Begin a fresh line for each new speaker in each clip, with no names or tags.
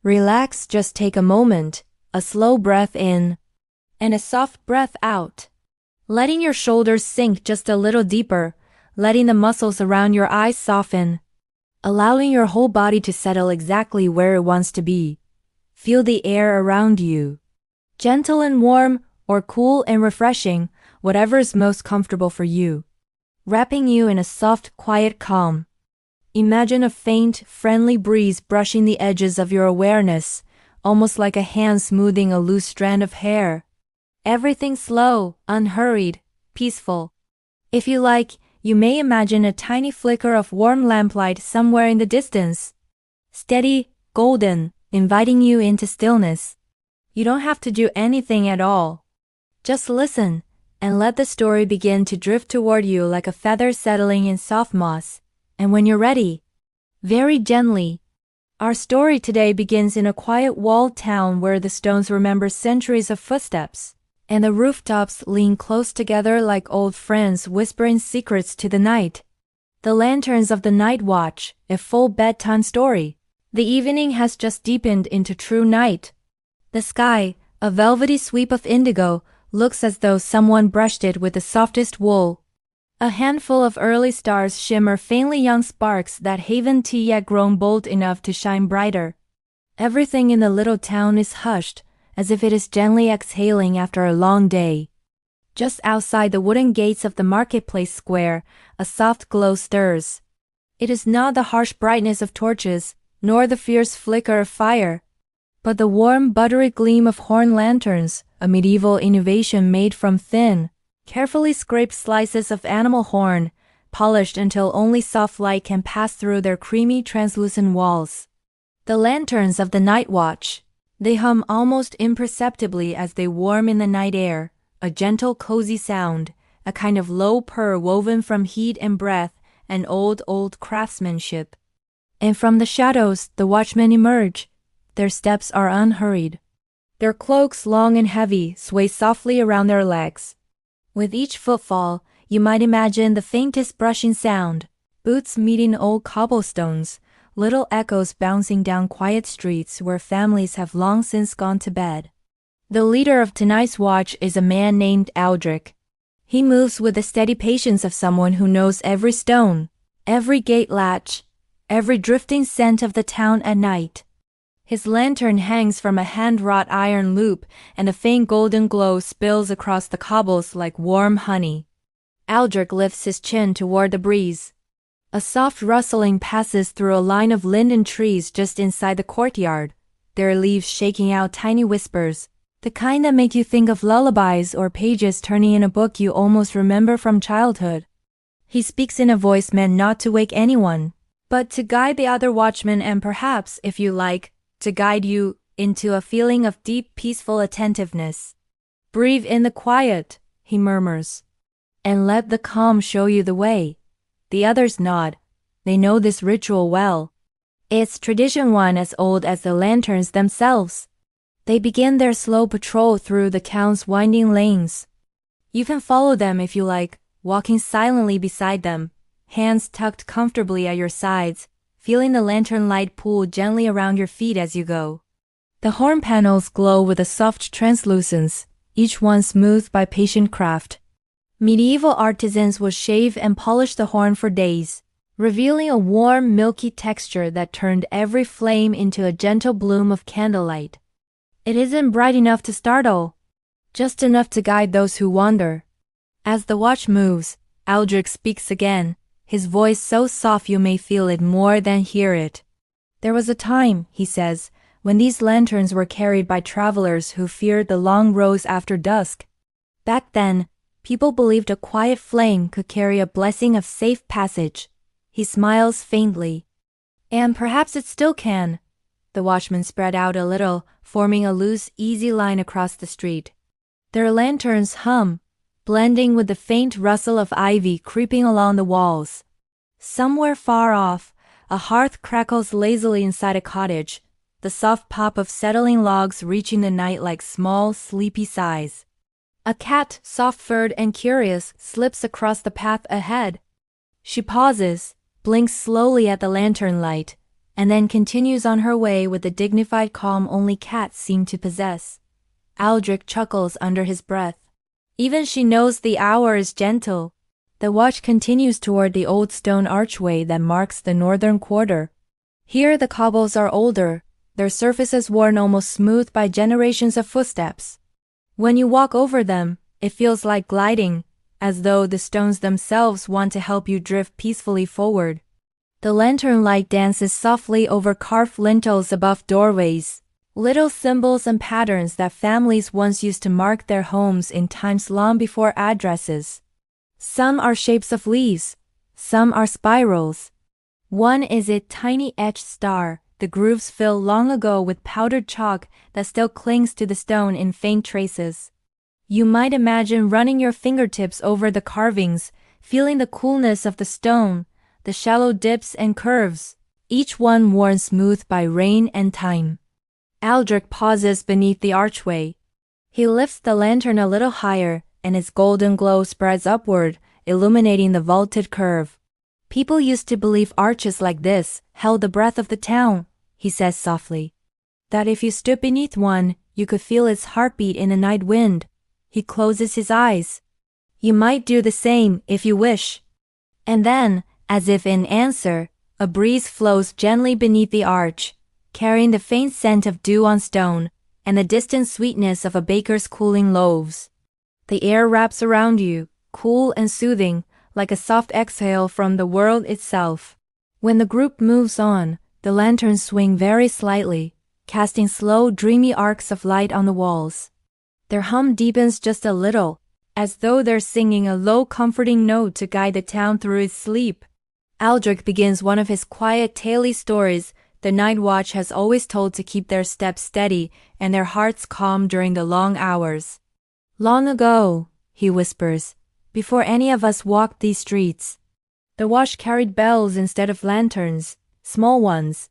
Relax, just take a moment, a slow breath in, and a soft breath out. Letting your shoulders sink just a little deeper, letting the muscles around your eyes soften. Allowing your whole body to settle exactly where it wants to be. Feel the air around you. Gentle and warm, or cool and refreshing, whatever is most comfortable for you. Wrapping you in a soft, quiet calm. Imagine a faint, friendly breeze brushing the edges of your awareness, almost like a hand smoothing a loose strand of hair. Everything slow, unhurried, peaceful. If you like, you may imagine a tiny flicker of warm lamplight somewhere in the distance. Steady, golden, inviting you into stillness. You don't have to do anything at all. Just listen, and let the story begin to drift toward you like a feather settling in soft moss. And when you're ready, very gently. Our story today begins in a quiet walled town where the stones remember centuries of footsteps, and the rooftops lean close together like old friends whispering secrets to the night. The lanterns of the night watch, a full bedtime story. The evening has just deepened into true night. The sky, a velvety sweep of indigo, looks as though someone brushed it with the softest wool. A handful of early stars shimmer faintly, young sparks that haven't yet grown bold enough to shine brighter. Everything in the little town is hushed, as if it is gently exhaling after a long day. Just outside the wooden gates of the marketplace square, a soft glow stirs. It is not the harsh brightness of torches, nor the fierce flicker of fire, but the warm, buttery gleam of horn lanterns, a medieval innovation made from thin, carefully scraped slices of animal horn, polished until only soft light can pass through their creamy, translucent walls. The lanterns of the night watch. They hum almost imperceptibly as they warm in the night air, a gentle, cozy sound, a kind of low purr woven from heat and breath and old craftsmanship. And from the shadows, the watchmen emerge. Their steps are unhurried. Their cloaks, long and heavy, sway softly around their legs. With each footfall, you might imagine the faintest brushing sound, boots meeting old cobblestones, little echoes bouncing down quiet streets where families have long since gone to bed. The leader of tonight's watch is a man named Aldrich. He moves with the steady patience of someone who knows every stone, every gate latch, every drifting scent of the town at night. His lantern hangs from a hand-wrought iron loop, and a faint golden glow spills across the cobbles like warm honey. Aldrich lifts his chin toward the breeze. A soft rustling passes through a line of linden trees just inside the courtyard, their leaves shaking out tiny whispers, the kind that make you think of lullabies or pages turning in a book you almost remember from childhood. He speaks in a voice meant not to wake anyone, but to guide the other watchmen and perhaps, if you like, to guide you into a feeling of deep, peaceful attentiveness. Breathe in the quiet, he murmurs, and let the calm show you the way. The others nod. They know this ritual well. It's tradition one as old as the lanterns themselves. They begin their slow patrol through the town's winding lanes. You can follow them if you like, walking silently beside them, hands tucked comfortably at your sides, feeling the lantern light pull gently around your feet as you go. The horn panels glow with a soft translucence, each one smoothed by patient craft. Medieval artisans would shave and polish the horn for days, revealing a warm, milky texture that turned every flame into a gentle bloom of candlelight. It isn't bright enough to startle, just enough to guide those who wander. As the watch moves, Aldrich speaks again, his voice so soft you may feel it more than hear it. There was a time, he says, when these lanterns were carried by travelers who feared the long roads after dusk. Back then, people believed a quiet flame could carry a blessing of safe passage. He smiles faintly. And perhaps it still can. The watchmen spread out a little, forming a loose, easy line across the street. Their lanterns hum, blending with the faint rustle of ivy creeping along the walls. Somewhere far off, a hearth crackles lazily inside a cottage, the soft pop of settling logs reaching the night like small, sleepy sighs. A cat, soft-furred and curious, slips across the path ahead. She pauses, blinks slowly at the lantern light, and then continues on her way with the dignified calm only cats seem to possess. Aldrich chuckles under his breath. Even she knows the hour is gentle. The watch continues toward the old stone archway that marks the northern quarter. Here the cobbles are older, their surfaces worn almost smooth by generations of footsteps. When you walk over them, it feels like gliding, as though the stones themselves want to help you drift peacefully forward. The lantern light dances softly over carved lintels above doorways, little symbols and patterns that families once used to mark their homes in times long before addresses. Some are shapes of leaves, some are spirals. One is a tiny etched star, the grooves filled long ago with powdered chalk that still clings to the stone in faint traces. You might imagine running your fingertips over the carvings, feeling the coolness of the stone, the shallow dips and curves, each one worn smooth by rain and time. Aldrich pauses beneath the archway. He lifts the lantern a little higher, and its golden glow spreads upward, illuminating the vaulted curve. People used to believe arches like this held the breath of the town, he says softly. That if you stood beneath one, you could feel its heartbeat in a night wind. He closes his eyes. You might do the same if you wish. And then, as if in answer, a breeze flows gently beneath the arch, carrying the faint scent of dew on stone, and the distant sweetness of a baker's cooling loaves. The air wraps around you, cool and soothing, like a soft exhale from the world itself. When the group moves on, the lanterns swing very slightly, casting slow, dreamy arcs of light on the walls. Their hum deepens just a little, as though they're singing a low, comforting note to guide the town through its sleep. Aldrich begins one of his quiet, tale-y stories the night watch has always told to keep their steps steady and their hearts calm during the long hours. Long ago, he whispers, before any of us walked these streets, the watch carried bells instead of lanterns, small ones.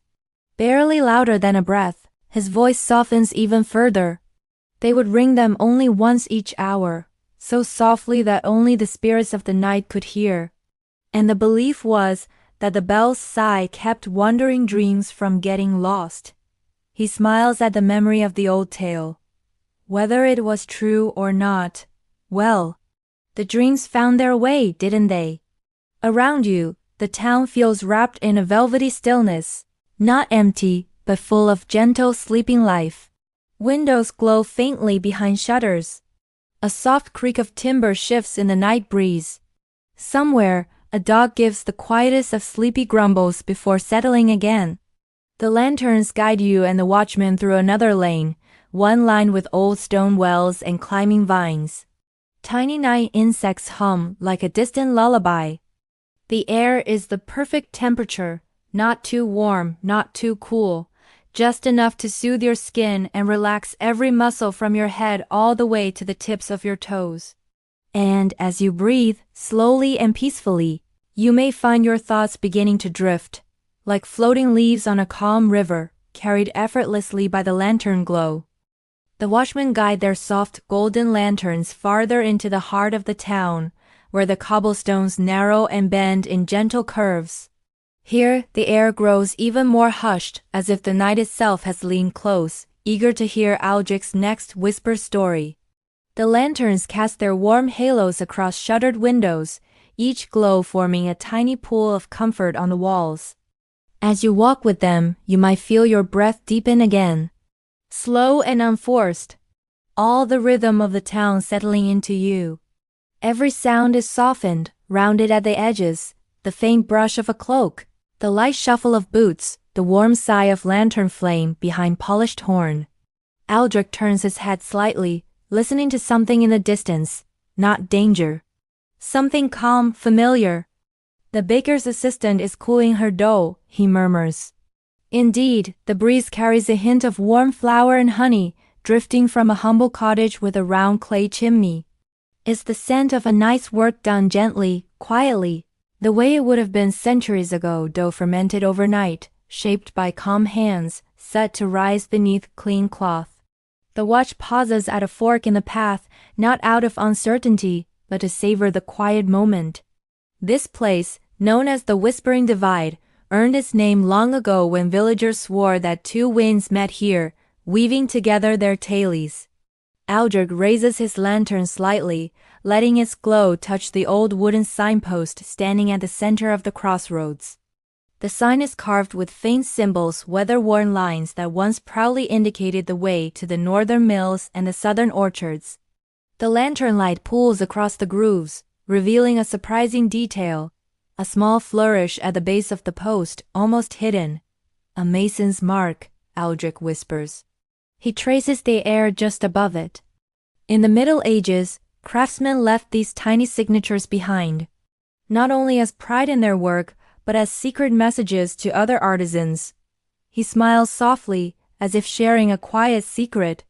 Barely louder than a breath, his voice softens even further. They would ring them only once each hour, so softly that only the spirits of the night could hear. And the belief was that the bell's sigh kept wandering dreams from getting lost. He smiles at the memory of the old tale. Whether it was true or not, well, the dreams found their way, didn't they? Around you, the town feels wrapped in a velvety stillness, not empty, but full of gentle sleeping life. Windows glow faintly behind shutters. A soft creak of timber shifts in the night breeze. Somewhere, a dog gives the quietest of sleepy grumbles before settling again. The lanterns guide you and the watchman through another lane, one lined with old stone wells and climbing vines. Tiny night insects hum like a distant lullaby. The air is the perfect temperature, not too warm, not too cool, just enough to soothe your skin and relax every muscle from your head all the way to the tips of your toes. And as you breathe, slowly and peacefully, you may find your thoughts beginning to drift, like floating leaves on a calm river, carried effortlessly by the lantern glow. The watchmen guide their soft, golden lanterns farther into the heart of the town, where the cobblestones narrow and bend in gentle curves. Here, the air grows even more hushed, as if the night itself has leaned close, eager to hear Aldrich's next whisper story. The lanterns cast their warm halos across shuttered windows, each glow forming a tiny pool of comfort on the walls. As you walk with them, you might feel your breath deepen again. Slow and unforced. All the rhythm of the town settling into you. Every sound is softened, rounded at the edges, the faint brush of a cloak, the light shuffle of boots, the warm sigh of lantern flame behind polished horn. Aldrich turns his head slightly, listening to something in the distance, not danger. Something calm, familiar. The baker's assistant is cooling her dough, he murmurs. Indeed, the breeze carries a hint of warm flour and honey, drifting from a humble cottage with a round clay chimney. It's the scent of a night's work done gently, quietly, the way it would have been centuries ago, dough fermented overnight, shaped by calm hands, set to rise beneath clean cloth. The watch pauses at a fork in the path, not out of uncertainty, but to savor the quiet moment. This place, known as the Whispering Divide, earned its name long ago when villagers swore that two winds met here, weaving together their tales. Aldrich raises his lantern slightly, letting its glow touch the old wooden signpost standing at the center of the crossroads. The sign is carved with faint symbols, weather-worn lines that once proudly indicated the way to the northern mills and the southern orchards. The lantern light pulls across the grooves, revealing a surprising detail. A small flourish at the base of the post, almost hidden. "A mason's mark," Aldrich whispers. He traces the air just above it. In the Middle Ages, craftsmen left these tiny signatures behind, not only as pride in their work, but as secret messages to other artisans. He smiles softly, as if sharing a quiet secret.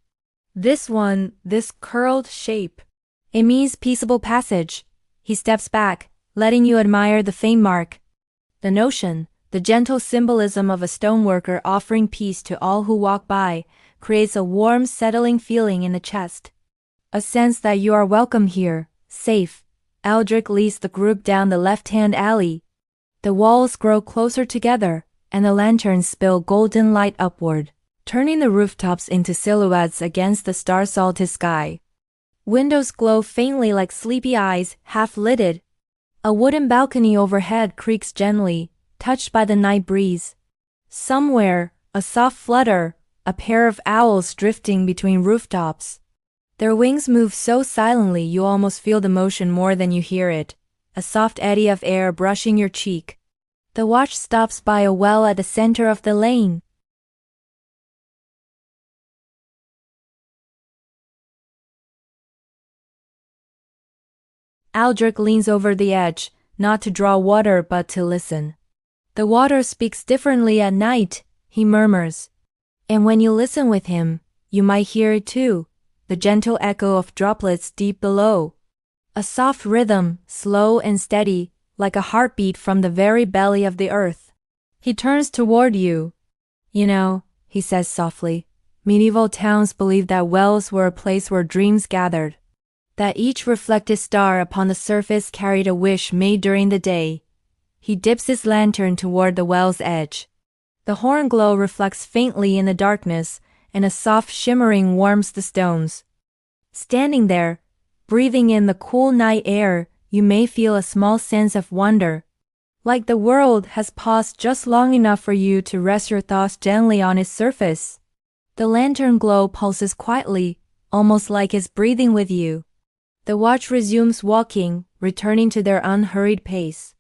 "This one, this curled shape. It means peaceable passage." He steps back, letting you admire the faint mark. The notion, the gentle symbolism of a stoneworker offering peace to all who walk by, creates a warm, settling feeling in the chest. A sense that you are welcome here, safe. Aldrich leads the group down the left-hand alley. The walls grow closer together, and the lanterns spill golden light upward, turning the rooftops into silhouettes against the star-salted sky. Windows glow faintly like sleepy eyes, half-lidded. A wooden balcony overhead creaks gently, touched by the night breeze. Somewhere, a soft flutter, a pair of owls drifting between rooftops. Their wings move so silently you almost feel the motion more than you hear it, a soft eddy of air brushing your cheek. The watch stops by a well at the center of the lane. Aldrich leans over the edge, not to draw water but to listen. "The water speaks differently at night," he murmurs. "And when you listen with him, you might hear it too, the gentle echo of droplets deep below. A soft rhythm, slow and steady, like a heartbeat from the very belly of the earth." He turns toward you. "You know," he says softly, "medieval towns believed that wells were a place where dreams gathered. That each reflected star upon the surface carried a wish made during the day." He dips his lantern toward the well's edge. The horn glow reflects faintly in the darkness, and a soft shimmering warms the stones. Standing there, breathing in the cool night air, you may feel a small sense of wonder. Like the world has paused just long enough for you to rest your thoughts gently on its surface. The lantern glow pulses quietly, almost like it's breathing with you. The watch resumes walking, returning to their unhurried pace.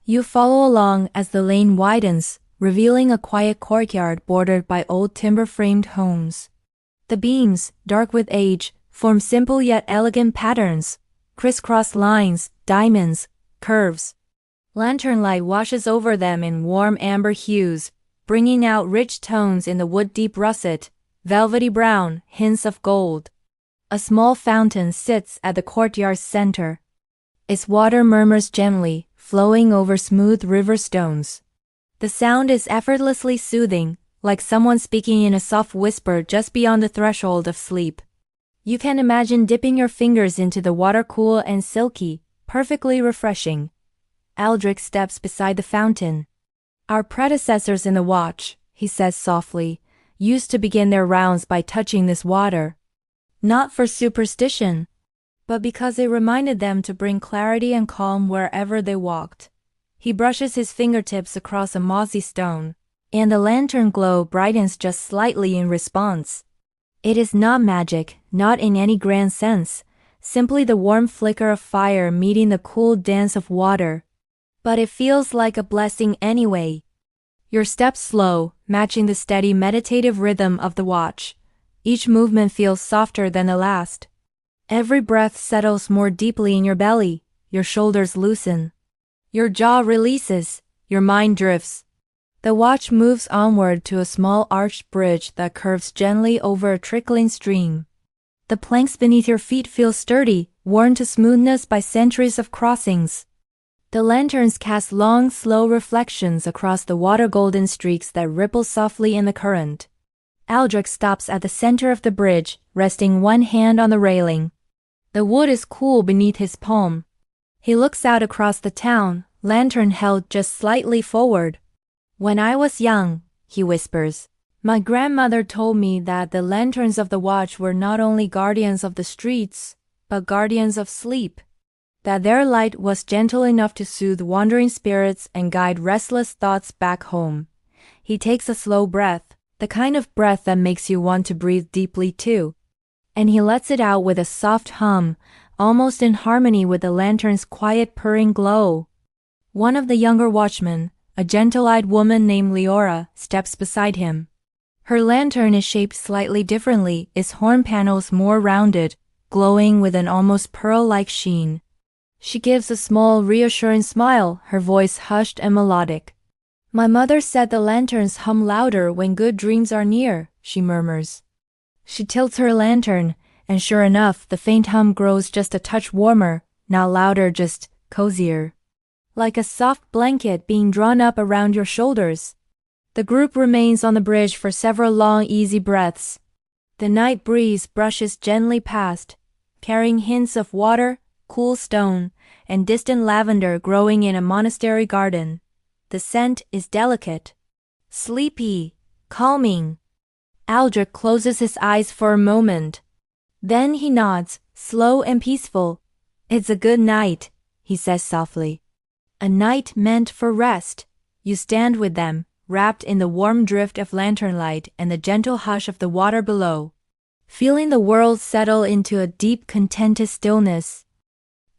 You follow along as the lane widens, revealing a quiet courtyard bordered by old timber-framed homes. The beams, dark with age, form simple yet elegant patterns, crisscross lines, diamonds, curves. Lantern light washes over them in warm amber hues, bringing out rich tones in the wood-deep russet, velvety brown, hints of gold. A small fountain sits at the courtyard's center. Its water murmurs gently, flowing over smooth river stones. The sound is effortlessly soothing, like someone speaking in a soft whisper just beyond the threshold of sleep. You can imagine dipping your fingers into the water, cool and silky, perfectly refreshing. Aldrich steps beside the fountain. "Our predecessors in the watch," he says softly, "used to begin their rounds by touching this water. Not for superstition, but because it reminded them to bring clarity and calm wherever they walked." He brushes his fingertips across a mossy stone, and the lantern glow brightens just slightly in response. It is not magic, not in any grand sense, simply the warm flicker of fire meeting the cool dance of water. But it feels like a blessing anyway. Your steps slow, matching the steady meditative rhythm of the watch. Each movement feels softer than the last. Every breath settles more deeply in your belly, your shoulders loosen. Your jaw releases, your mind drifts. The watch moves onward to a small arched bridge that curves gently over a trickling stream. The planks beneath your feet feel sturdy, worn to smoothness by centuries of crossings. The lanterns cast long, slow reflections across the water-golden streaks that ripple softly in the current. Aldrich stops at the center of the bridge, resting one hand on the railing. The wood is cool beneath his palm. He looks out across the town, lantern held just slightly forward. When I was young, he whispers, my grandmother told me that the lanterns of the watch were not only guardians of the streets, but guardians of sleep, that their light was gentle enough to soothe wandering spirits and guide restless thoughts back home. He takes a slow breath, the kind of breath that makes you want to breathe deeply too. And he lets it out with a soft hum, almost in harmony with the lantern's quiet purring glow. One of the younger watchmen, a gentle-eyed woman named Leora, steps beside him. Her lantern is shaped slightly differently, its horn panels more rounded, glowing with an almost pearl-like sheen. She gives a small, reassuring smile, her voice hushed and melodic. My mother said the lanterns hum louder when good dreams are near, she murmurs. She tilts her lantern, and sure enough, the faint hum grows just a touch warmer, not louder, just cozier. Like a soft blanket being drawn up around your shoulders. The group remains on the bridge for several long, easy breaths. The night breeze brushes gently past, carrying hints of water, cool stone, and distant lavender growing in a monastery garden. The scent is delicate, sleepy, calming. Aldrich closes his eyes for a moment. Then he nods, slow and peaceful. It's a good night, he says softly. A night meant for rest. You stand with them, wrapped in the warm drift of lantern light and the gentle hush of the water below, feeling the world settle into a deep, contented stillness.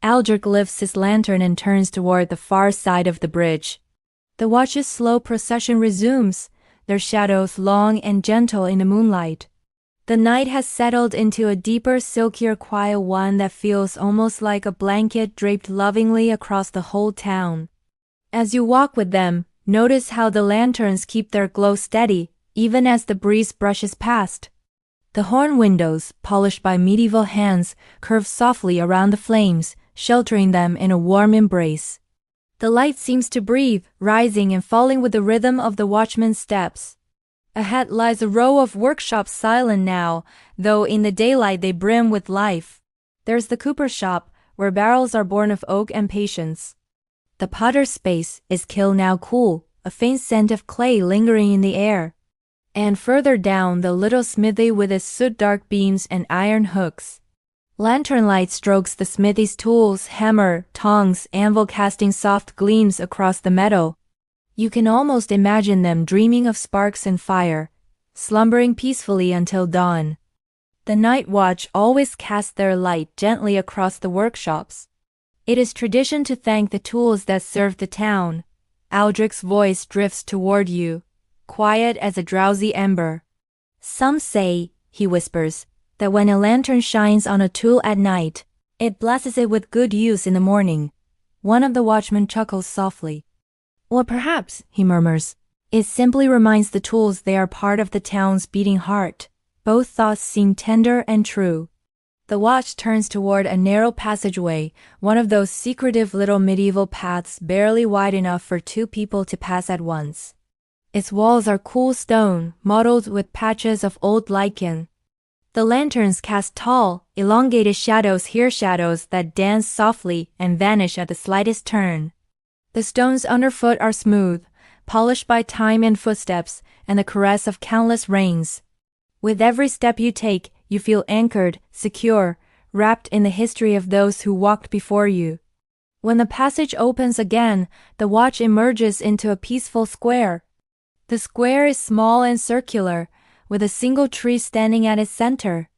Aldrich lifts his lantern and turns toward the far side of the bridge. The watch's slow procession resumes, their shadows long and gentle in the moonlight. The night has settled into a deeper, silkier, quiet one that feels almost like a blanket draped lovingly across the whole town. As you walk with them, notice how the lanterns keep their glow steady, even as the breeze brushes past. The horn windows, polished by medieval hands, curve softly around the flames, sheltering them in a warm embrace. The light seems to breathe, rising and falling with the rhythm of the watchman's steps. Ahead lies a row of workshops, silent now, though in the daylight they brim with life. There's the cooper's shop, where barrels are born of oak and patience. The potter's space is kiln now cool, a faint scent of clay lingering in the air. And further down, the little smithy with its soot-dark beams and iron hooks. Lantern light strokes the smithy's tools, hammer, tongs, anvil, casting soft gleams across the metal. You can almost imagine them dreaming of sparks and fire, slumbering peacefully until dawn. The night watch always casts their light gently across the workshops. It is tradition to thank the tools that serve the town. Aldrich's voice drifts toward you, quiet as a drowsy ember. Some say, he whispers, that when a lantern shines on a tool at night, it blesses it with good use in the morning. One of the watchmen chuckles softly. Or perhaps, he murmurs, it simply reminds the tools they are part of the town's beating heart. Both thoughts seem tender and true. The watch turns toward a narrow passageway, one of those secretive little medieval paths barely wide enough for two people to pass at once. Its walls are cool stone, mottled with patches of old lichen. The lanterns cast tall, elongated shadows here, shadows that dance softly and vanish at the slightest turn. The stones underfoot are smooth, polished by time and footsteps and the caress of countless rains. With every step you take, you feel anchored, secure, wrapped in the history of those who walked before you. When the passage opens again, the watch emerges into a peaceful square. The square is small and circular, with a single tree standing at its center.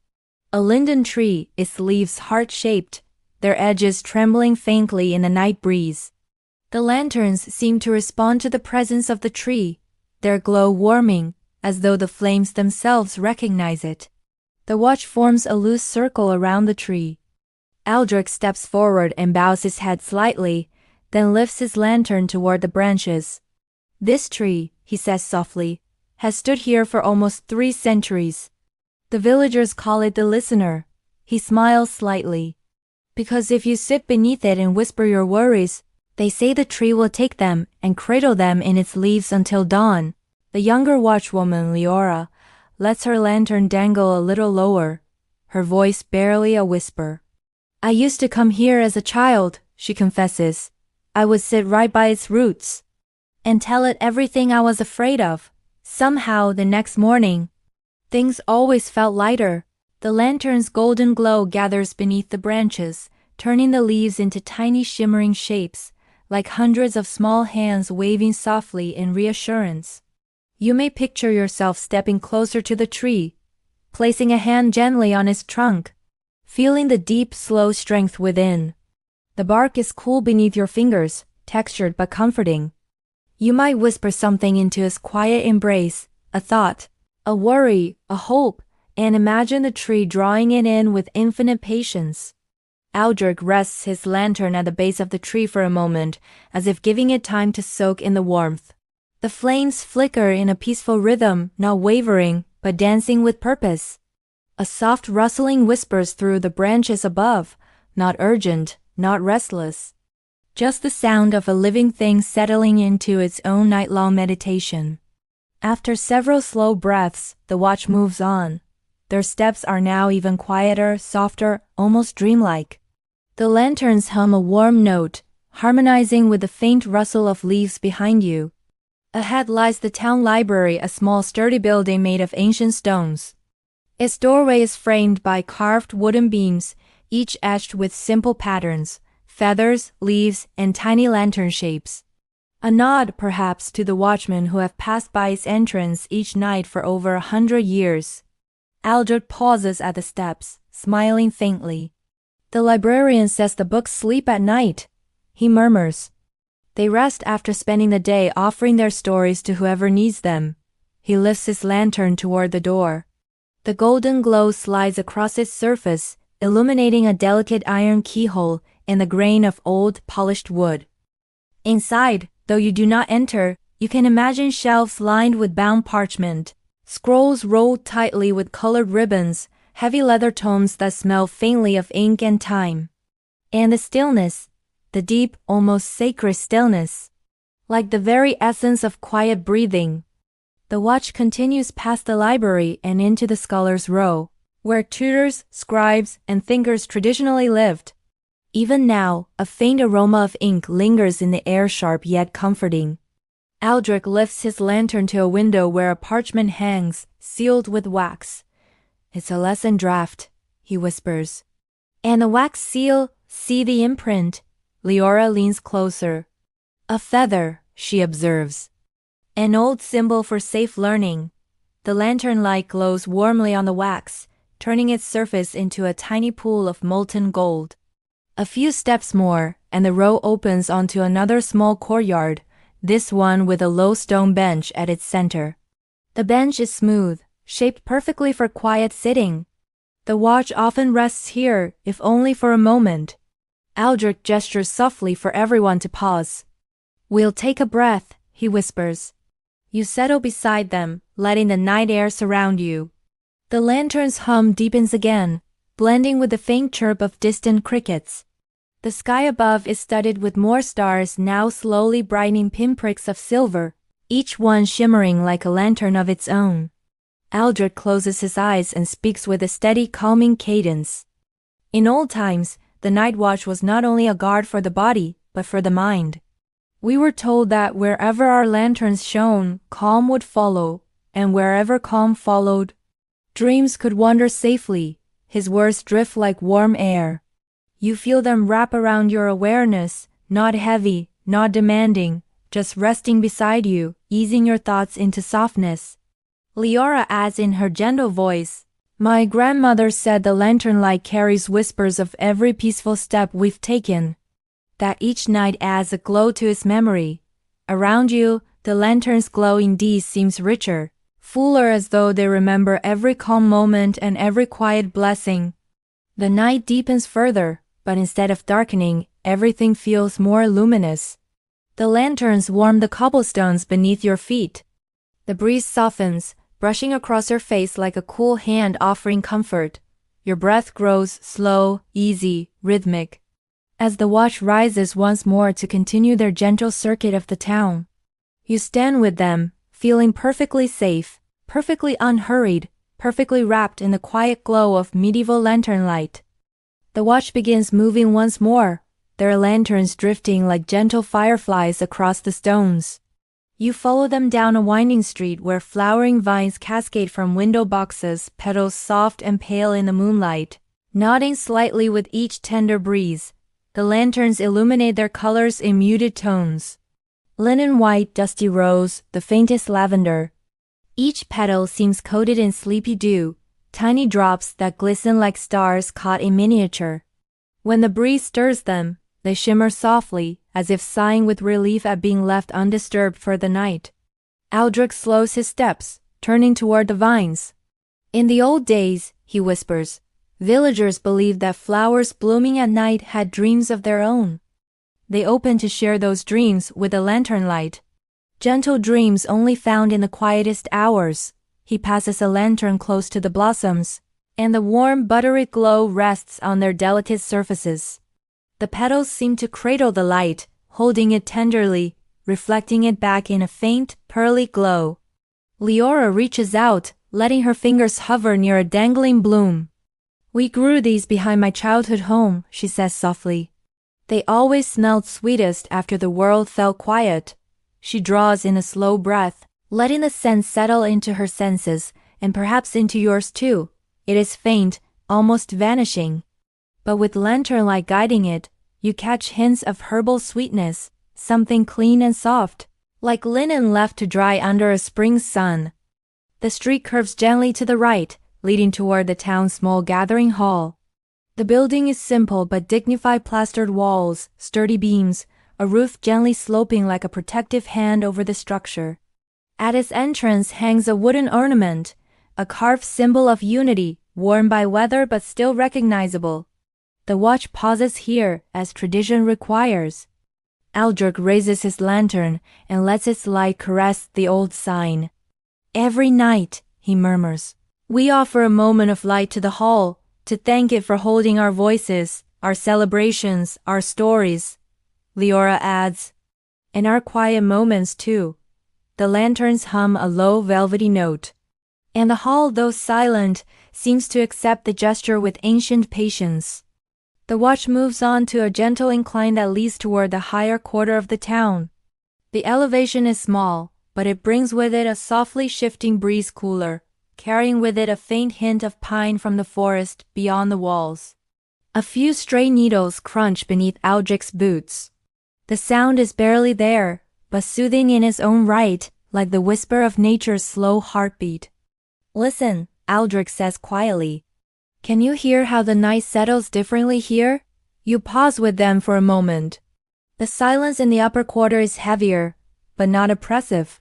A linden tree, its leaves heart-shaped, their edges trembling faintly in the night breeze. The lanterns seem to respond to the presence of the tree, their glow warming, as though the flames themselves recognize it. The watch forms a loose circle around the tree. Aldrich steps forward and bows his head slightly, then lifts his lantern toward the branches. This tree, he says softly, has stood here for almost 3 centuries. The villagers call it the listener. He smiles slightly. Because if you sit beneath it and whisper your worries, they say the tree will take them and cradle them in its leaves until dawn. The younger watchwoman, Leora, lets her lantern dangle a little lower, her voice barely a whisper. I used to come here as a child, she confesses. I would sit right by its roots. and tell it everything I was afraid of. Somehow, the next morning, things always felt lighter. The lantern's golden glow gathers beneath the branches, turning the leaves into tiny shimmering shapes, like hundreds of small hands waving softly in reassurance. You may picture yourself stepping closer to the tree, placing a hand gently on its trunk, feeling the deep, slow strength within. The bark is cool beneath your fingers, textured but comforting. You might whisper something into its quiet embrace, a thought, a worry, a hope, and imagine the tree drawing it in with infinite patience. Aldrich rests his lantern at the base of the tree for a moment, as if giving it time to soak in the warmth. The flames flicker in a peaceful rhythm, not wavering, but dancing with purpose. A soft rustling whispers through the branches above, not urgent, not restless. Just the sound of a living thing settling into its own night-long meditation. After several slow breaths, the watch moves on. Their steps are now even quieter, softer, almost dreamlike. The lanterns hum a warm note, harmonizing with the faint rustle of leaves behind you. Ahead lies the town library, a small sturdy building made of ancient stones. Its doorway is framed by carved wooden beams, each etched with simple patterns, feathers, leaves, and tiny lantern shapes. A nod, perhaps, to the watchmen who have passed by its entrance each night for over 100 years. Aldrich pauses at the steps, smiling faintly. The librarian says the books sleep at night, he murmurs. They rest after spending the day offering their stories to whoever needs them. He lifts his lantern toward the door. The golden glow slides across its surface, illuminating a delicate iron keyhole in the grain of old, polished wood. Inside, though you do not enter, you can imagine shelves lined with bound parchment, scrolls rolled tightly with colored ribbons, heavy leather tomes that smell faintly of ink and time. And the stillness, the deep, almost sacred stillness, like the very essence of quiet breathing. The watch continues past the library and into the scholars' row, where tutors, scribes, and thinkers traditionally lived. Even now, a faint aroma of ink lingers in the air, sharp yet comforting. Aldrich lifts his lantern to a window where a parchment hangs, sealed with wax. "It's a lesson draft," he whispers. "And the wax seal, see the imprint." Leora leans closer. "A feather," she observes. "An old symbol for safe learning." The lantern light glows warmly on the wax, turning its surface into a tiny pool of molten gold. A few steps more, and the row opens onto another small courtyard, this one with a low stone bench at its center. The bench is smooth, shaped perfectly for quiet sitting. The watch often rests here, if only for a moment. Aldrich gestures softly for everyone to pause. "We'll take a breath," he whispers. You settle beside them, letting the night air surround you. The lantern's hum deepens again, blending with the faint chirp of distant crickets. The sky above is studded with more stars, now slowly brightening pinpricks of silver, each one shimmering like a lantern of its own. Aldrich closes his eyes and speaks with a steady, calming cadence. In old times, the night watch was not only a guard for the body, but for the mind. We were told that wherever our lanterns shone, calm would follow, and wherever calm followed, dreams could wander safely. His words drift like warm air. You feel them wrap around your awareness, not heavy, not demanding, just resting beside you, easing your thoughts into softness. Leora adds in her gentle voice, "My grandmother said the lantern light carries whispers of every peaceful step we've taken, that each night adds a glow to its memory. Around you, the lantern's glow indeed seems richer, fuller, as though they remember every calm moment and every quiet blessing. The night deepens further, but instead of darkening, everything feels more luminous. The lanterns warm the cobblestones beneath your feet. The breeze softens, brushing across your face like a cool hand offering comfort. Your breath grows slow, easy, rhythmic, as the watch rises once more to continue their gentle circuit of the town. You stand with them, feeling perfectly safe, perfectly unhurried, perfectly wrapped in the quiet glow of medieval lantern light. The watch begins moving once more, their lanterns drifting like gentle fireflies across the stones. You follow them down a winding street where flowering vines cascade from window boxes, petals soft and pale in the moonlight, nodding slightly with each tender breeze. The lanterns illuminate their colors in muted tones. Linen white, dusty rose, the faintest lavender. Each petal seems coated in sleepy dew, tiny drops that glisten like stars caught in miniature. When the breeze stirs them, they shimmer softly, as if sighing with relief at being left undisturbed for the night. Aldrich slows his steps, turning toward the vines. In the old days, he whispers, villagers believed that flowers blooming at night had dreams of their own. They opened to share those dreams with a lantern light. Gentle dreams only found in the quietest hours. He passes a lantern close to the blossoms, and the warm buttery glow rests on their delicate surfaces. The petals seem to cradle the light, holding it tenderly, reflecting it back in a faint, pearly glow. Leora reaches out, letting her fingers hover near a dangling bloom. We grew these behind my childhood home, she says softly. They always smelled sweetest after the world fell quiet. She draws in a slow breath, letting the scent settle into her senses, and perhaps into yours too. It is faint, almost vanishing. But with lantern light guiding it, you catch hints of herbal sweetness, something clean and soft, like linen left to dry under a spring sun. The street curves gently to the right, leading toward the town's small gathering hall. The building is simple but dignified, plastered walls, sturdy beams, a roof gently sloping like a protective hand over the structure. At its entrance hangs a wooden ornament, a carved symbol of unity, worn by weather but still recognizable. The watch pauses here, as tradition requires. Aldrich raises his lantern and lets its light caress the old sign. Every night, he murmurs, we offer a moment of light to the hall, to thank it for holding our voices, our celebrations, our stories. Leora adds, and our quiet moments too. The lanterns hum a low velvety note. And the hall, though silent, seems to accept the gesture with ancient patience. The watch moves on to a gentle incline that leads toward the higher quarter of the town. The elevation is small, but it brings with it a softly shifting breeze, cooler, carrying with it a faint hint of pine from the forest beyond the walls. A few stray needles crunch beneath Aldrich's boots. The sound is barely there, but soothing in its own right, like the whisper of nature's slow heartbeat. Listen, Aldrich says quietly. Can you hear how the night settles differently here? You pause with them for a moment. The silence in the upper quarter is heavier, but not oppressive.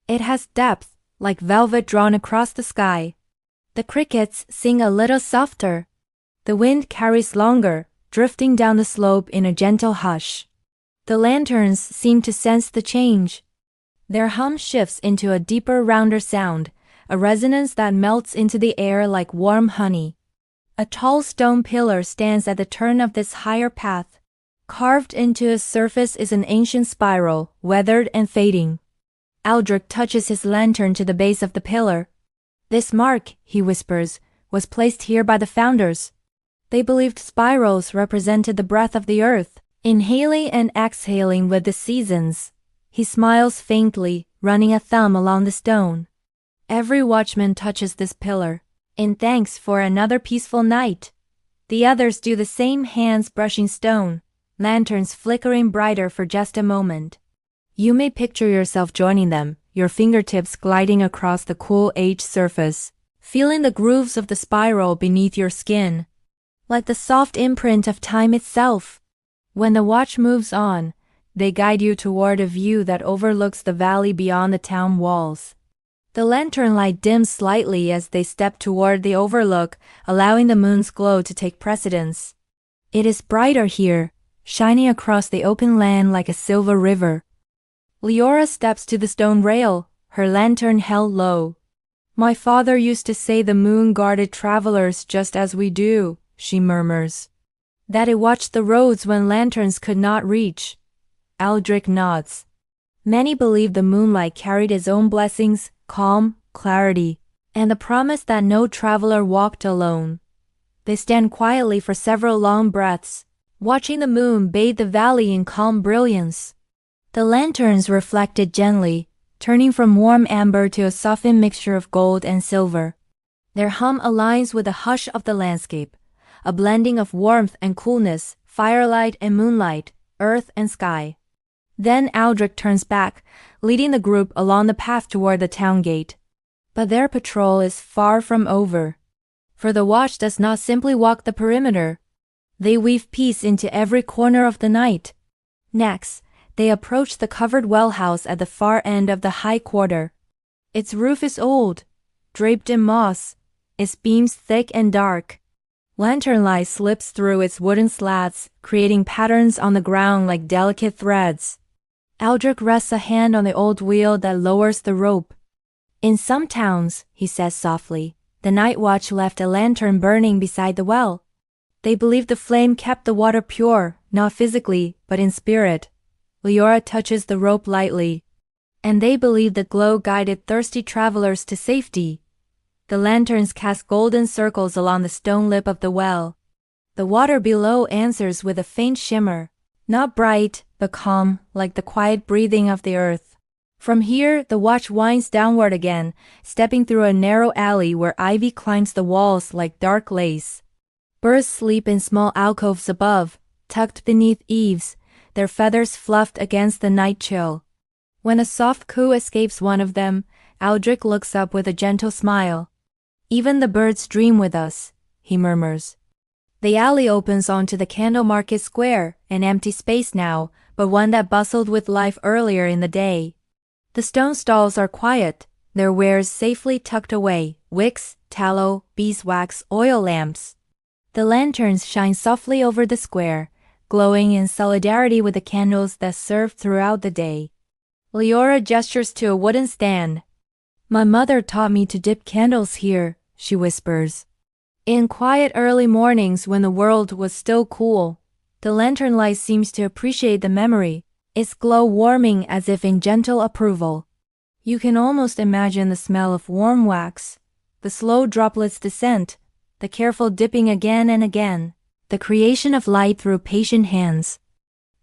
It has depth, like velvet drawn across the sky. The crickets sing a little softer. The wind carries longer, drifting down the slope in a gentle hush. The lanterns seem to sense the change. Their hum shifts into a deeper, rounder sound, a resonance that melts into the air like warm honey. A tall stone pillar stands at the turn of this higher path. Carved into its surface is an ancient spiral, weathered and fading. Aldrich touches his lantern to the base of the pillar. This mark, he whispers, was placed here by the founders. They believed spirals represented the breath of the earth, inhaling and exhaling with the seasons. He smiles faintly, running a thumb along the stone. Every watchman touches this pillar, in thanks for another peaceful night. The others do the same, hands brushing stone, lanterns flickering brighter for just a moment. You may picture yourself joining them, your fingertips gliding across the cool aged surface, feeling the grooves of the spiral beneath your skin, like the soft imprint of time itself. When the watch moves on, they guide you toward a view that overlooks the valley beyond the town walls. The lantern light dims slightly as they step toward the overlook, allowing the moon's glow to take precedence. It is brighter here, shining across the open land like a silver river. Leora steps to the stone rail, her lantern held low. My father used to say the moon guarded travelers just as we do, she murmurs. That it watched the roads when lanterns could not reach. Aldrich nods. Many believe the moonlight carried its own blessings, calm, clarity, and the promise that no traveler walked alone. They stand quietly for several long breaths, watching the moon bathe the valley in calm brilliance. The lanterns reflected gently, turning from warm amber to a softened mixture of gold and silver. Their hum aligns with the hush of the landscape, a blending of warmth and coolness, firelight and moonlight, earth and sky. Then Aldrich turns back, leading the group along the path toward the town gate. But their patrol is far from over. For the watch does not simply walk the perimeter. They weave peace into every corner of the night. Next, they approach the covered well house at the far end of the high quarter. Its roof is old, draped in moss, its beams thick and dark. Lantern light slips through its wooden slats, creating patterns on the ground like delicate threads. Aldrich rests a hand on the old wheel that lowers the rope. In some towns, he says softly, the night watch left a lantern burning beside the well. They believed the flame kept the water pure, not physically, but in spirit. Leora touches the rope lightly. And they believed the glow guided thirsty travelers to safety. The lanterns cast golden circles along the stone lip of the well. The water below answers with a faint shimmer, not bright, but calm, like the quiet breathing of the earth. From here, the watch winds downward again, stepping through a narrow alley where ivy climbs the walls like dark lace. Birds sleep in small alcoves above, tucked beneath eaves, their feathers fluffed against the night chill. When a soft coo escapes one of them, Aldrich looks up with a gentle smile. Even the birds dream with us, he murmurs. The alley opens onto the Candle Market Square, an empty space now, but one that bustled with life earlier in the day. The stone stalls are quiet, their wares safely tucked away, wicks, tallow, beeswax, oil lamps. The lanterns shine softly over the square, glowing in solidarity with the candles that serve throughout the day. Leora gestures to a wooden stand. My mother taught me to dip candles here, she whispers. In quiet early mornings when the world was still cool, the lantern light seems to appreciate the memory, its glow warming as if in gentle approval. You can almost imagine the smell of warm wax, the slow droplets' descent, the careful dipping again and again, the creation of light through patient hands.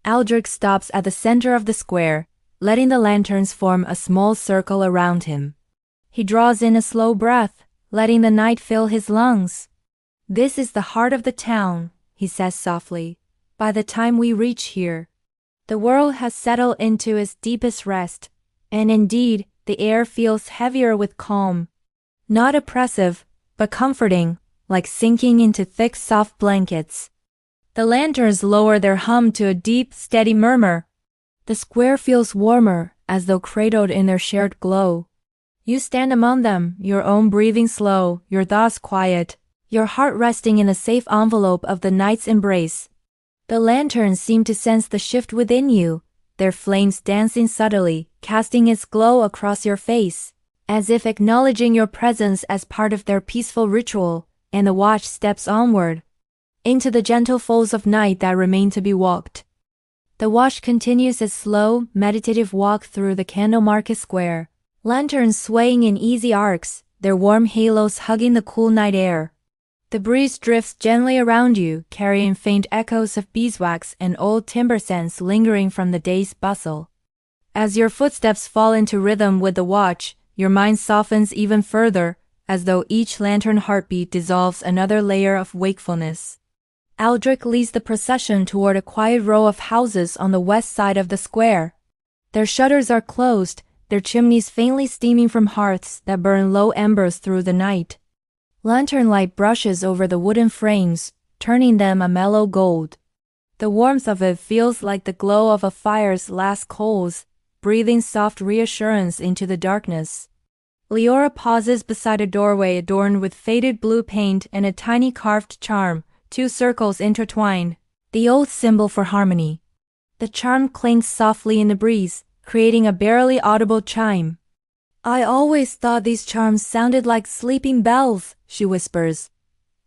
Aldrich stops at the center of the square, letting the lanterns form a small circle around him. He draws in a slow breath, letting the night fill his lungs. This is the heart of the town, he says softly. By the time we reach here, the world has settled into its deepest rest, and indeed, the air feels heavier with calm. Not oppressive, but comforting, like sinking into thick, soft blankets. The lanterns lower their hum to a deep, steady murmur. The square feels warmer, as though cradled in their shared glow. You stand among them, your own breathing slow, your thoughts quiet, your heart resting in a safe envelope of the night's embrace. The lanterns seem to sense the shift within you, their flames dancing subtly, casting its glow across your face, as if acknowledging your presence as part of their peaceful ritual, and the watch steps onward, into the gentle folds of night that remain to be walked. The watch continues its slow, meditative walk through the Candle Market Square, lanterns swaying in easy arcs, their warm halos hugging the cool night air. The breeze drifts gently around you, carrying faint echoes of beeswax and old timber scents lingering from the day's bustle. As your footsteps fall into rhythm with the watch, your mind softens even further, as though each lantern heartbeat dissolves another layer of wakefulness. Aldrich leads the procession toward a quiet row of houses on the west side of the square. Their shutters are closed, their chimneys faintly steaming from hearths that burn low embers through the night. Lantern light brushes over the wooden frames, turning them a mellow gold. The warmth of it feels like the glow of a fire's last coals, breathing soft reassurance into the darkness. Leora pauses beside a doorway adorned with faded blue paint and a tiny carved charm, two circles intertwined, the old symbol for harmony. The charm clinks softly in the breeze, creating a barely audible chime. I always thought these charms sounded like sleeping bells, she whispers.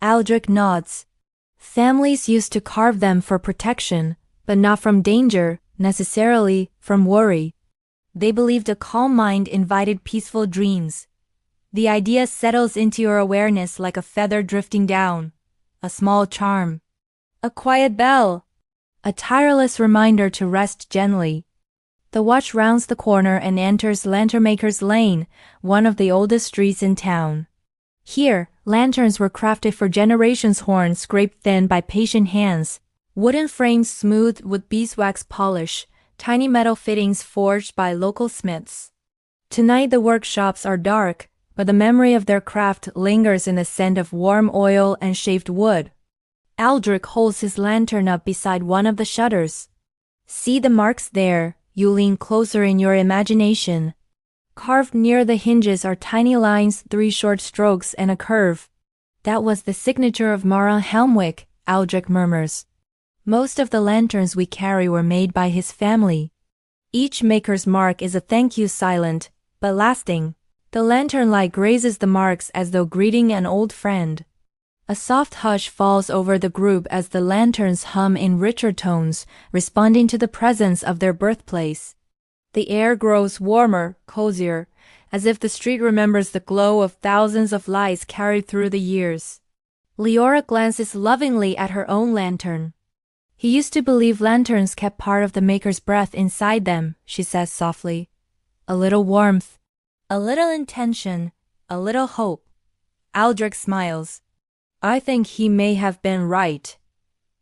Aldrich nods. Families used to carve them for protection, but not from danger, necessarily from worry. They believed a calm mind invited peaceful dreams. The idea settles into your awareness like a feather drifting down. A small charm. A quiet bell. A tireless reminder to rest gently. The watch rounds the corner and enters Lanternmaker's Lane, one of the oldest streets in town. Here, lanterns were crafted for generations, horns scraped thin by patient hands, wooden frames smoothed with beeswax polish, tiny metal fittings forged by local smiths. Tonight the workshops are dark, but the memory of their craft lingers in the scent of warm oil and shaved wood. Aldrich holds his lantern up beside one of the shutters. See the marks there, you lean closer in your imagination. Carved near the hinges are tiny lines, 3 short strokes and a curve. That was the signature of Maran Helmwick, Aldrich murmurs. Most of the lanterns we carry were made by his family. Each maker's mark is a thank you, silent, but lasting. The lantern light grazes the marks as though greeting an old friend. A soft hush falls over the group as the lanterns hum in richer tones, responding to the presence of their birthplace. The air grows warmer, cozier, as if the street remembers the glow of thousands of lights carried through the years. Leora glances lovingly at her own lantern. He used to believe lanterns kept part of the maker's breath inside them, she says softly. A little warmth, a little intention, a little hope. Aldrich smiles. I think he may have been right.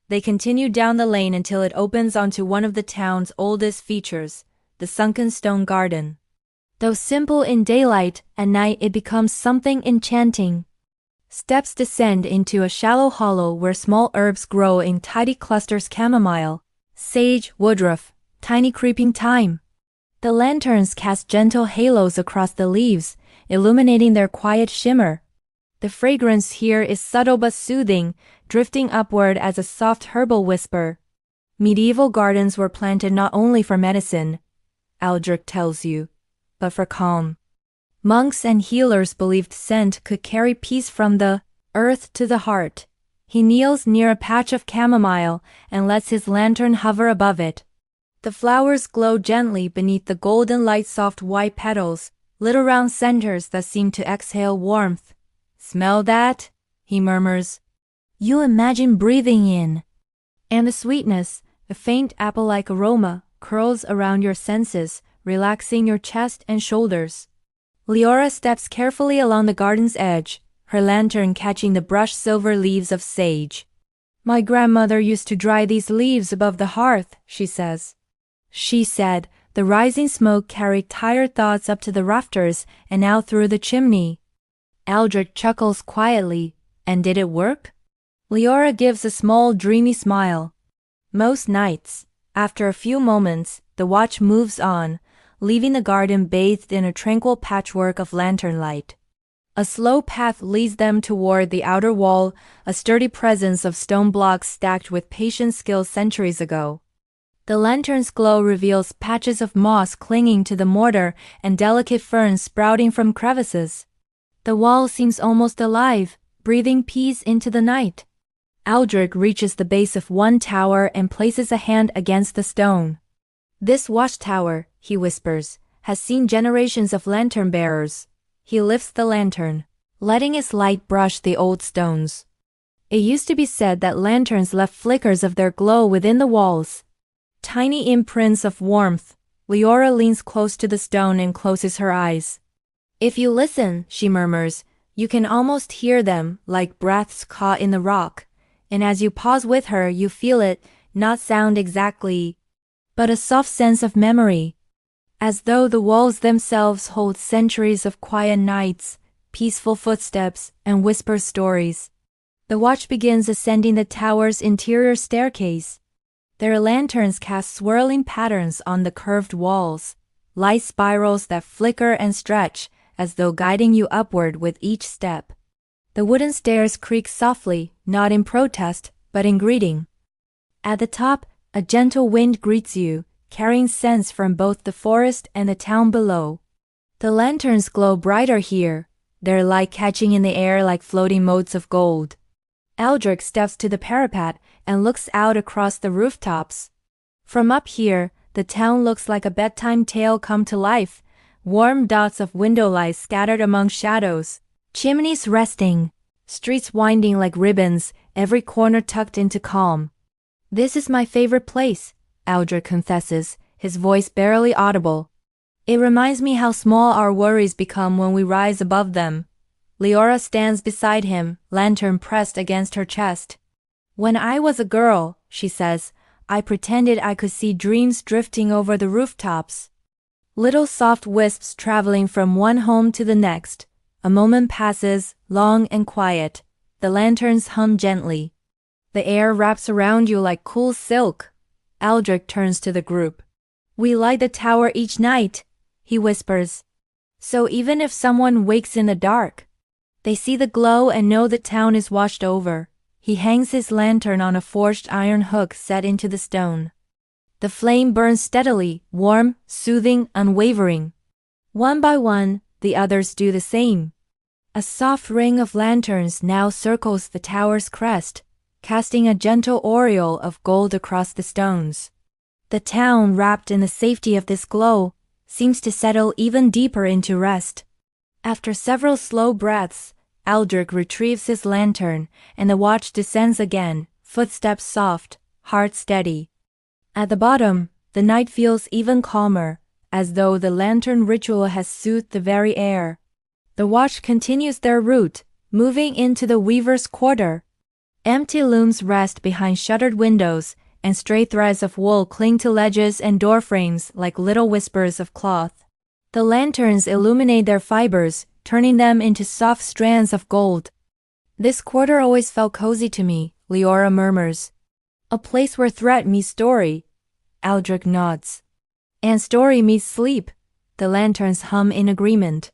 They continue down the lane until it opens onto one of the town's oldest features, the sunken stone garden. Though simple in daylight, at night it becomes something enchanting. Steps descend into a shallow hollow where small herbs grow in tidy clusters: chamomile, sage, woodruff, tiny creeping thyme. The lanterns cast gentle halos across the leaves, illuminating their quiet shimmer. The fragrance here is subtle but soothing, drifting upward as a soft herbal whisper. Medieval gardens were planted not only for medicine, Aldrich tells you, but for calm. Monks and healers believed scent could carry peace from the earth to the heart. He kneels near a patch of chamomile and lets his lantern hover above it. The flowers glow gently beneath the golden light, soft white petals, little round centers that seem to exhale warmth. Smell that? He murmurs. You imagine breathing in. And the sweetness, a faint apple-like aroma, curls around your senses, relaxing your chest and shoulders. Leora steps carefully along the garden's edge, her lantern catching the brushed silver leaves of sage. My grandmother used to dry these leaves above the hearth, she says. She said, the rising smoke carried tired thoughts up to the rafters and out through the chimney. Aldrich chuckles quietly. And did it work? Leora gives a small, dreamy smile. Most nights, after a few moments, the watch moves on, leaving the garden bathed in a tranquil patchwork of lantern light. A slow path leads them toward the outer wall, a sturdy presence of stone blocks stacked with patient skill centuries ago. The lantern's glow reveals patches of moss clinging to the mortar and delicate ferns sprouting from crevices. The wall seems almost alive, breathing peace into the night. Aldrich reaches the base of one tower and places a hand against the stone. This watchtower, he whispers, has seen generations of lantern bearers. He lifts the lantern, letting its light brush the old stones. It used to be said that lanterns left flickers of their glow within the walls. Tiny imprints of warmth. Leora leans close to the stone and closes her eyes. If you listen, she murmurs, you can almost hear them, like breaths caught in the rock. And as you pause with her, you feel it, not sound exactly, but a soft sense of memory. As though the walls themselves hold centuries of quiet nights, peaceful footsteps, and whisper stories. The watch begins ascending the tower's interior staircase. Their lanterns cast swirling patterns on the curved walls, light spirals that flicker and stretch, as though guiding you upward with each step. The wooden stairs creak softly, not in protest, but in greeting. At the top, a gentle wind greets you, carrying scents from both the forest and the town below. The lanterns glow brighter here, their light catching in the air like floating motes of gold. Aldrich steps to the parapet and looks out across the rooftops. From up here, the town looks like a bedtime tale come to life, warm dots of window lights scattered among shadows, chimneys resting, streets winding like ribbons, every corner tucked into calm. This is my favorite place, Aldrich confesses, his voice barely audible. It reminds me how small our worries become when we rise above them. Leora stands beside him, lantern pressed against her chest. When I was a girl, she says, I pretended I could see dreams drifting over the rooftops. Little soft wisps traveling from one home to the next. A moment passes, long and quiet. The lanterns hum gently. The air wraps around you like cool silk. Aldrich turns to the group. We light the tower each night, he whispers. So even if someone wakes in the dark, they see the glow and know the town is washed over. He hangs his lantern on a forged iron hook set into the stone. The flame burns steadily, warm, soothing, unwavering. One by one, the others do the same. A soft ring of lanterns now circles the tower's crest, casting a gentle aureole of gold across the stones. The town, wrapped in the safety of this glow, seems to settle even deeper into rest. After several slow breaths, Aldrich retrieves his lantern, and the watch descends again, footsteps soft, heart steady. At the bottom, the night feels even calmer, as though the lantern ritual has soothed the very air. The watch continues their route, moving into the weaver's quarter. Empty looms rest behind shuttered windows, and stray threads of wool cling to ledges and doorframes like little whispers of cloth. The lanterns illuminate their fibers, turning them into soft strands of gold. This quarter always felt cozy to me, Leora murmurs. A place where threat meets story. Aldrich nods. And story meets sleep. The lanterns hum in agreement.